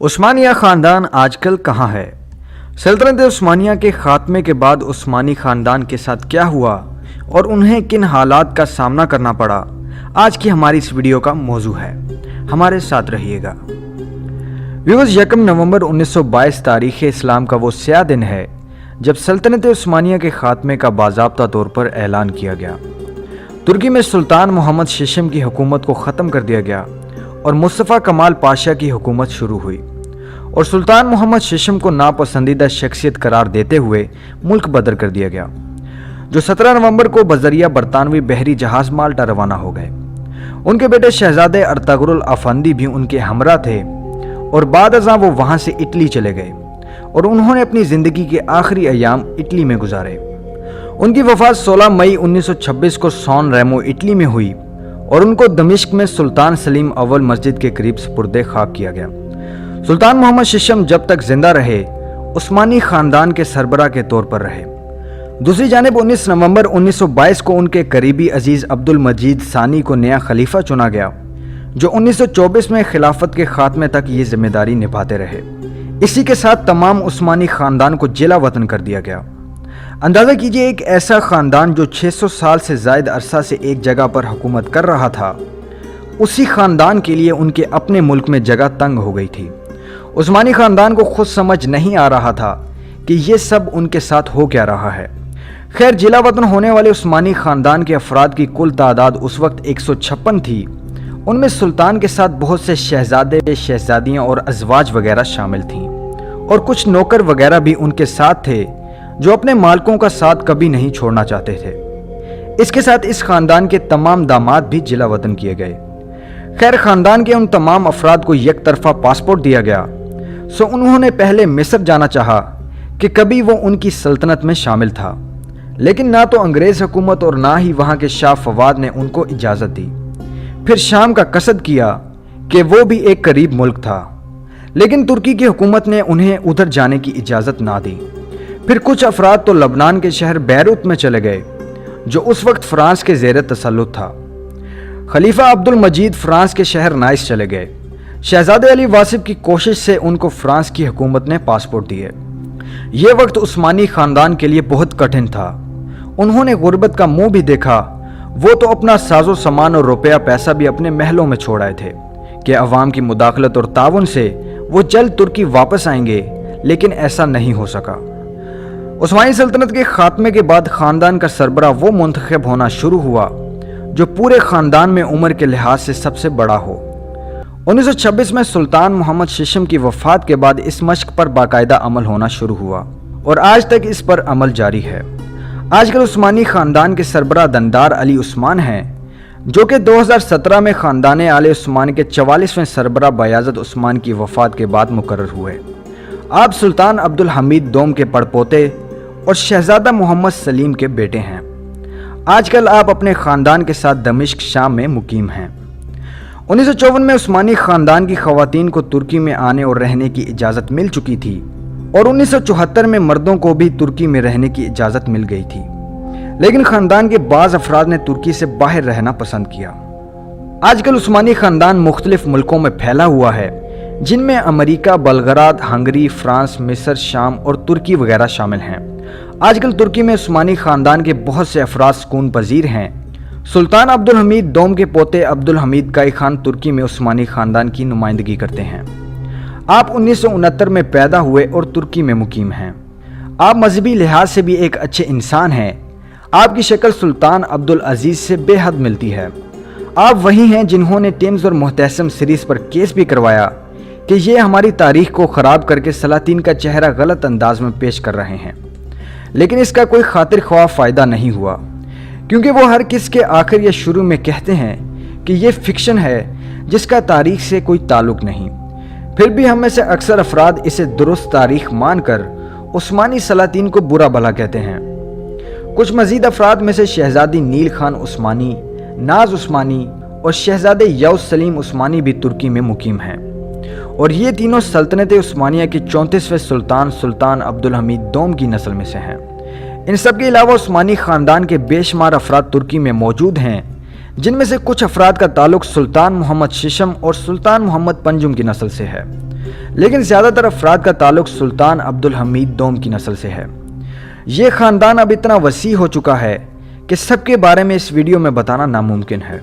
عثمانیہ خاندان آج کل کہاں ہے؟ سلطنت عثمانیہ کے خاتمے کے بعد عثمانی خاندان کے ساتھ کیا ہوا اور انہیں کن حالات کا سامنا کرنا پڑا، آج کی ہماری اس ویڈیو کا موضوع ہے۔ ہمارے ساتھ رہیے گا۔ ویورز، 1 نومبر 1922 تاریخ اسلام کا وہ سیاہ دن ہے جب سلطنت عثمانیہ کے خاتمے کا باضابطہ طور پر اعلان کیا گیا۔ ترکی میں سلطان محمد ششم کی حکومت کو ختم کر دیا گیا اور مصطفیٰ کمال پاشا کی حکومت شروع ہوئی، اور سلطان محمد ششم کو ناپسندیدہ شخصیت قرار دیتے ہوئے ملک بدر کر دیا گیا، جو 17 نومبر کو بذریعہ برطانوی بحری جہاز مالٹا روانہ ہو گئے۔ ان کے بیٹے شہزادے ارطغرل افندی بھی ان کے ہمراہ تھے، اور بعد ازاں وہ وہاں سے اٹلی چلے گئے اور انہوں نے اپنی زندگی کے آخری ایام اٹلی میں گزارے۔ ان کی وفات 16 مئی 1926 کو سان ریمو اٹلی میں ہوئی، اور ان کو دمشق میں سلطان سلیم اول مسجد کے قریب سپرد خاک کیا گیا۔ سلطان محمد ششم جب تک زندہ رہے عثمانی خاندان کے سربراہ کے طور پر رہے۔ دوسری جانب 19 نومبر 1922 کو ان کے قریبی عزیز عبد المجید ثانی کو نیا خلیفہ چنا گیا، جو 1924 میں خلافت کے خاتمے تک یہ ذمہ داری نبھاتے رہے۔ اسی کے ساتھ تمام عثمانی خاندان کو جلا وطن کر دیا گیا۔ اندازہ کیجئے، ایک ایسا خاندان جو 600 سال سے زائد عرصہ سے ایک جگہ پر حکومت کر رہا تھا، اسی خاندان کے لیے ان کے اپنے ملک میں جگہ تنگ ہو گئی تھی۔ عثمانی خاندان کو خود سمجھ نہیں آ رہا تھا کہ یہ سب ان کے ساتھ ہو کیا رہا ہے۔ خیر، جلا وطن ہونے والے عثمانی خاندان کے افراد کی کل تعداد اس وقت 156 تھی۔ ان میں سلطان کے ساتھ بہت سے شہزادے، شہزادیاں اور ازواج وغیرہ شامل تھیں، اور کچھ نوکر وغیرہ بھی ان کے ساتھ تھے جو اپنے مالکوں کا ساتھ کبھی نہیں چھوڑنا چاہتے تھے۔ اس کے ساتھ اس خاندان کے تمام داماد بھی جلا وطن کیے گئے۔ خیر، خاندان کے ان تمام افراد کو یک طرفہ پاسپورٹ دیا گیا، سو انہوں نے پہلے مصر جانا چاہا کہ کبھی وہ ان کی سلطنت میں شامل تھا، لیکن نہ تو انگریز حکومت اور نہ ہی وہاں کے شاہ فواد نے ان کو اجازت دی۔ پھر شام کا قصد کیا کہ وہ بھی ایک قریب ملک تھا، لیکن ترکی کی حکومت نے انہیں ادھر جانے کی اجازت نہ دی۔ پھر کچھ افراد تو لبنان کے شہر بیروت میں چلے گئے، جو اس وقت فرانس کے زیر تسلط تھا۔ خلیفہ عبد المجید فرانس کے شہر نائس چلے گئے۔ شہزادے علی واصف کی کوشش سے ان کو فرانس کی حکومت نے پاسپورٹ دیے۔ یہ وقت عثمانی خاندان کے لیے بہت کٹھن تھا۔ انہوں نے غربت کا منہ بھی دیکھا۔ وہ تو اپنا ساز و سامان اور روپیہ پیسہ بھی اپنے محلوں میں چھوڑ آئے تھے کہ عوام کی مداخلت اور تعاون سے وہ جلد ترکی واپس آئیں گے، لیکن ایسا نہیں ہو سکا۔ عثمانی سلطنت کے خاتمے کے بعد خاندان کا سربراہ وہ منتخب ہونا شروع ہوا جو پورے خاندان میں عمر کے لحاظ سے سب سے بڑا ہو۔ 1926 میں سلطان محمد ششم کی وفات کے بعد اس مشق پر باقاعدہ عمل ہونا شروع ہوا، اور آج تک اس پر عمل جاری ہے۔ آج کل عثمانی خاندان کے سربراہ دندار علی عثمان ہیں، جو کہ 2017 میں خاندان آل عثمان کے 44ویں سربراہ بایزید عثمان کی وفات کے بعد مقرر ہوئے۔ آپ سلطان عبد الحمید دوم کے پڑپوتے اور شہزادہ محمد سلیم کے بیٹے ہیں۔ آج کل آپ اپنے خاندان کے ساتھ دمشق، شام میں مقیم ہیں۔ 1954 میں عثمانی خاندان کی خواتین کو ترکی میں آنے اور رہنے کی اجازت مل چکی تھی، اور 1974 میں مردوں کو بھی ترکی میں رہنے کی اجازت مل گئی تھی، لیکن خاندان کے بعض افراد نے ترکی سے باہر رہنا پسند کیا۔ آج کل عثمانی خاندان مختلف ملکوں میں پھیلا ہوا ہے، جن میں امریکہ، بلغراد، ہنگری، فرانس، مصر، شام اور ترکی وغیرہ شامل ہیں۔ آج کل ترکی میں عثمانی خاندان کے بہت سے افراد سکون پذیر ہیں۔ سلطان عبد الحمید دوم کے پوتے عبد الحمید کائی خان ترکی میں عثمانی خاندان کی نمائندگی کرتے ہیں۔ آپ 1969 میں پیدا ہوئے اور ترکی میں مقیم ہیں۔ آپ مذہبی لحاظ سے بھی ایک اچھے انسان ہیں۔ آپ کی شکل سلطان عبد العزیز سے بے حد ملتی ہے۔ آپ وہی ہیں جنہوں نے ٹیمز اور محتشم سیریز پر کیس بھی کروایا کہ یہ ہماری تاریخ کو خراب کر کے سلاطین کا چہرہ غلط انداز میں پیش کر رہے ہیں، لیکن اس کا کوئی خاطر خواہ فائدہ نہیں ہوا، کیونکہ وہ ہر کس کے آخر یا شروع میں کہتے ہیں کہ یہ فکشن ہے جس کا تاریخ سے کوئی تعلق نہیں۔ پھر بھی ہم میں سے اکثر افراد اسے درست تاریخ مان کر عثمانی سلاطین کو برا بھلا کہتے ہیں۔ کچھ مزید افراد میں سے شہزادی نیل خان عثمانی، ناز عثمانی اور شہزادے یوز سلیم عثمانی بھی ترکی میں مقیم ہیں، اور یہ تینوں سلطنت عثمانیہ کے 34ویں سلطان عبد الحمید دوم کی نسل میں سے ہیں۔ ان سب کے علاوہ عثمانی خاندان کے بے شمار افراد ترکی میں موجود ہیں جن میں سے کچھ افراد کا تعلق سلطان محمد ششم اور سلطان محمد پنجم کی نسل سے ہے، لیکن زیادہ تر افراد کا تعلق سلطان عبدالحمید دوم کی نسل سے ہے۔ یہ خاندان اب اتنا وسیع ہو چکا ہے کہ سب کے بارے میں اس ویڈیو میں بتانا ناممکن ہے۔